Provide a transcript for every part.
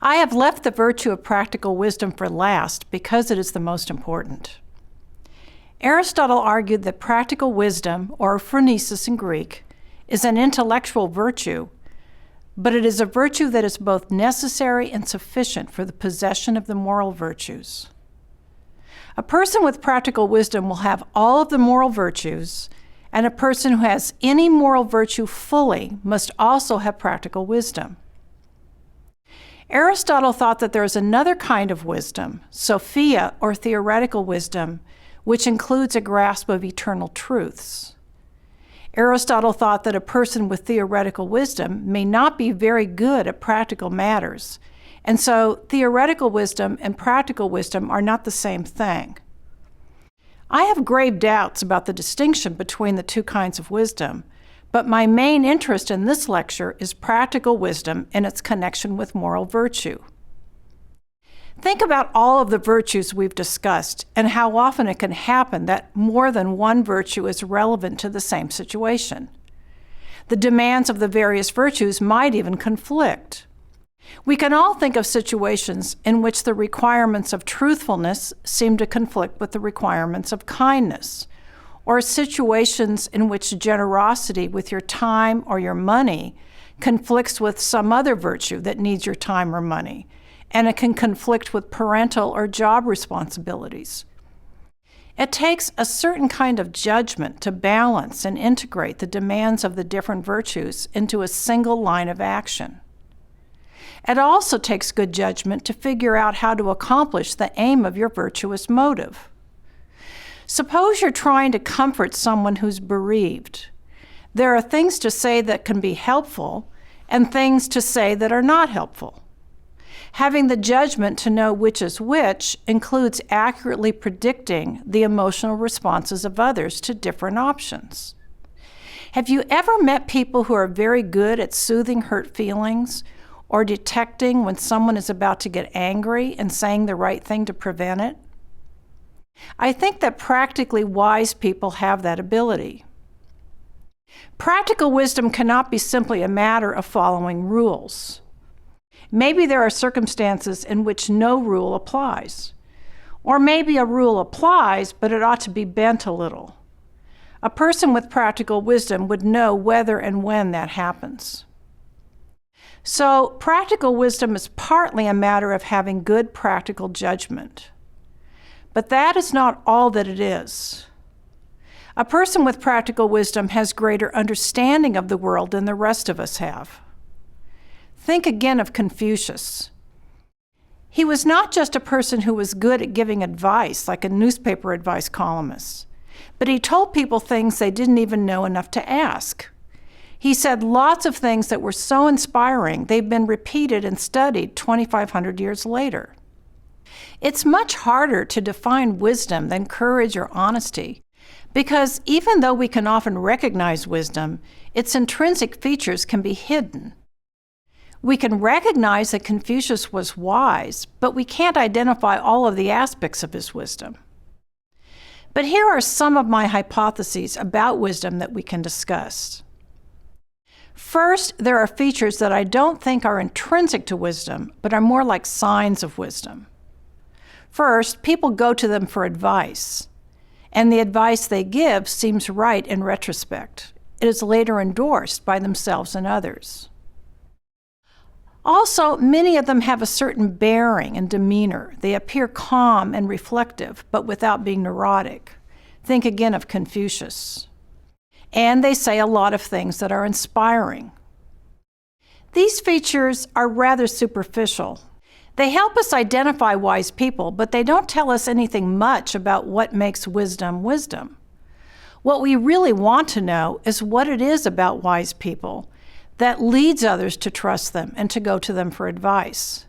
I have left the virtue of practical wisdom for last because it is the most important. Aristotle argued that practical wisdom, or phronesis in Greek, is an intellectual virtue, but it is a virtue that is both necessary and sufficient for the possession of the moral virtues. A person with practical wisdom will have all of the moral virtues, and a person who has any moral virtue fully must also have practical wisdom. Aristotle thought that there is another kind of wisdom, Sophia, or theoretical wisdom, which includes a grasp of eternal truths. Aristotle thought that a person with theoretical wisdom may not be very good at practical matters, and so theoretical wisdom and practical wisdom are not the same thing. I have grave doubts about the distinction between the two kinds of wisdom, but my main interest in this lecture is practical wisdom and its connection with moral virtue. Think about all of the virtues we've discussed and how often it can happen that more than one virtue is relevant to the same situation. The demands of the various virtues might even conflict. We can all think of situations in which the requirements of truthfulness seem to conflict with the requirements of kindness, or situations in which generosity with your time or your money conflicts with some other virtue that needs your time or money, and it can conflict with parental or job responsibilities. It takes a certain kind of judgment to balance and integrate the demands of the different virtues into a single line of action. It also takes good judgment to figure out how to accomplish the aim of your virtuous motive. Suppose you're trying to comfort someone who's bereaved. There are things to say that can be helpful and things to say that are not helpful. Having the judgment to know which is which includes accurately predicting the emotional responses of others to different options. Have you ever met people who are very good at soothing hurt feelings or detecting when someone is about to get angry and saying the right thing to prevent it? I think that practically wise people have that ability. Practical wisdom cannot be simply a matter of following rules. Maybe there are circumstances in which no rule applies. Or maybe a rule applies, but it ought to be bent a little. A person with practical wisdom would know whether and when that happens. So, practical wisdom is partly a matter of having good practical judgment. But that is not all that it is. A person with practical wisdom has greater understanding of the world than the rest of us have. Think again of Confucius. He was not just a person who was good at giving advice, like a newspaper advice columnist, but he told people things they didn't even know enough to ask. He said lots of things that were so inspiring, they've been repeated and studied 2,500 years later. It's much harder to define wisdom than courage or honesty, because even though we can often recognize wisdom, its intrinsic features can be hidden. We can recognize that Confucius was wise, but we can't identify all of the aspects of his wisdom. But here are some of my hypotheses about wisdom that we can discuss. First, there are features that I don't think are intrinsic to wisdom, but are more like signs of wisdom. First, people go to them for advice, and the advice they give seems right in retrospect. It is later endorsed by themselves and others. Also, many of them have a certain bearing and demeanor. They appear calm and reflective, but without being neurotic. Think again of Confucius. And they say a lot of things that are inspiring. These features are rather superficial. They help us identify wise people, but they don't tell us anything much about what makes wisdom wisdom. What we really want to know is what it is about wise people that leads others to trust them and to go to them for advice.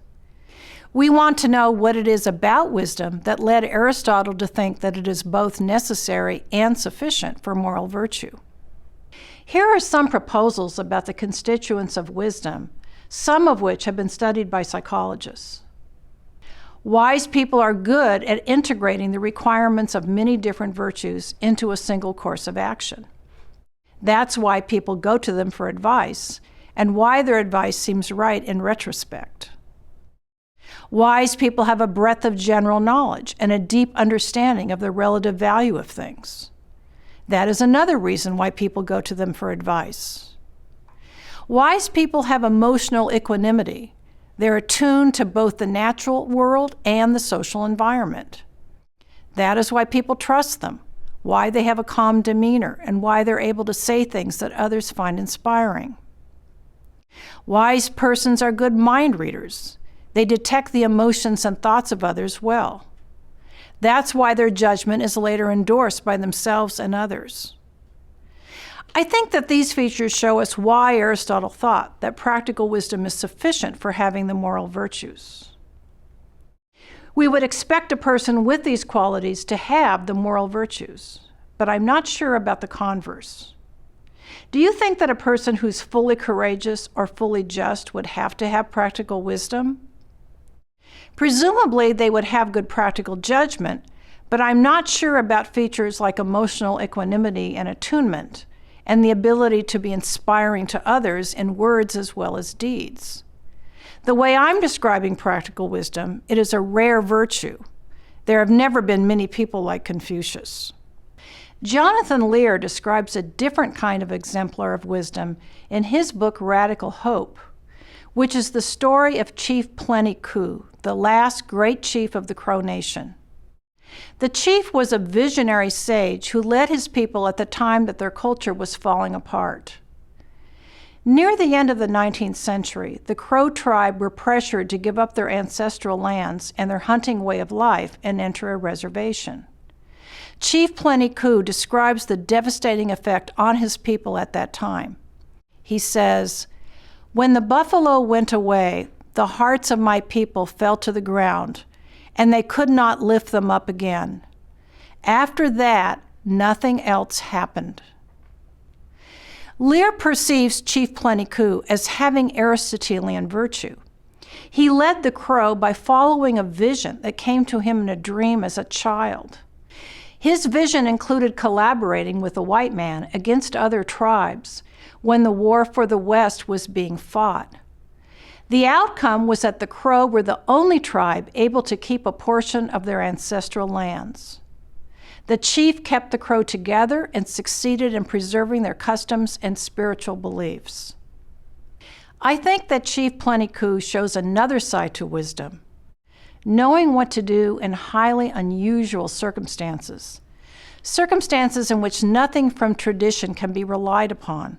We want to know what it is about wisdom that led Aristotle to think that it is both necessary and sufficient for moral virtue. Here are some proposals about the constituents of wisdom, some of which have been studied by psychologists. Wise people are good at integrating the requirements of many different virtues into a single course of action. That's why people go to them for advice, and why their advice seems right in retrospect. Wise people have a breadth of general knowledge and a deep understanding of the relative value of things. That is another reason why people go to them for advice. Wise people have emotional equanimity. They're attuned to both the natural world and the social environment. That is why people trust them, why they have a calm demeanor, and why they're able to say things that others find inspiring. Wise persons are good mind readers. They detect the emotions and thoughts of others well. That's why their judgment is later endorsed by themselves and others. I think that these features show us why Aristotle thought that practical wisdom is sufficient for having the moral virtues. We would expect a person with these qualities to have the moral virtues, but I'm not sure about the converse. Do you think that a person who's fully courageous or fully just would have to have practical wisdom? Presumably, they would have good practical judgment, but I'm not sure about features like emotional equanimity and attunement, and the ability to be inspiring to others in words as well as deeds. The way I'm describing practical wisdom, it is a rare virtue. There have never been many people like Confucius. Jonathan Lear describes a different kind of exemplar of wisdom in his book Radical Hope, which is the story of Chief Plenty Coups, the last great chief of the Crow Nation. The chief was a visionary sage who led his people at the time that their culture was falling apart. Near the end of the 19th century, the Crow tribe were pressured to give up their ancestral lands and their hunting way of life and enter a reservation. Chief Plenty Coups describes the devastating effect on his people at that time. He says, "When the buffalo went away, the hearts of my people fell to the ground, and they could not lift them up again. After that, nothing else happened." Lear perceives Chief Plenty Coups as having Aristotelian virtue. He led the Crow by following a vision that came to him in a dream as a child. His vision included collaborating with the white man against other tribes when the war for the West was being fought. The outcome was that the Crow were the only tribe able to keep a portion of their ancestral lands. The chief kept the Crow together and succeeded in preserving their customs and spiritual beliefs. I think that Chief Plenty Coups shows another side to wisdom, knowing what to do in highly unusual circumstances, circumstances in which nothing from tradition can be relied upon.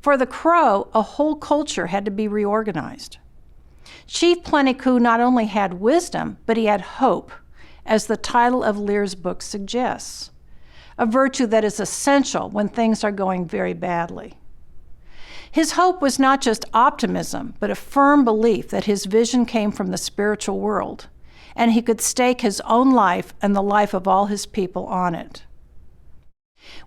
For the Crow, a whole culture had to be reorganized. Chief Plenty Coups not only had wisdom, but he had hope, as the title of Lear's book suggests, a virtue that is essential when things are going very badly. His hope was not just optimism, but a firm belief that his vision came from the spiritual world, and he could stake his own life and the life of all his people on it.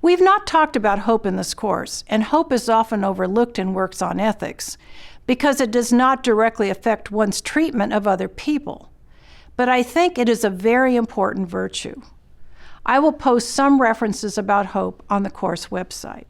We've not talked about hope in this course, and hope is often overlooked in works on ethics because it does not directly affect one's treatment of other people. But I think it is a very important virtue. I will post some references about hope on the course website.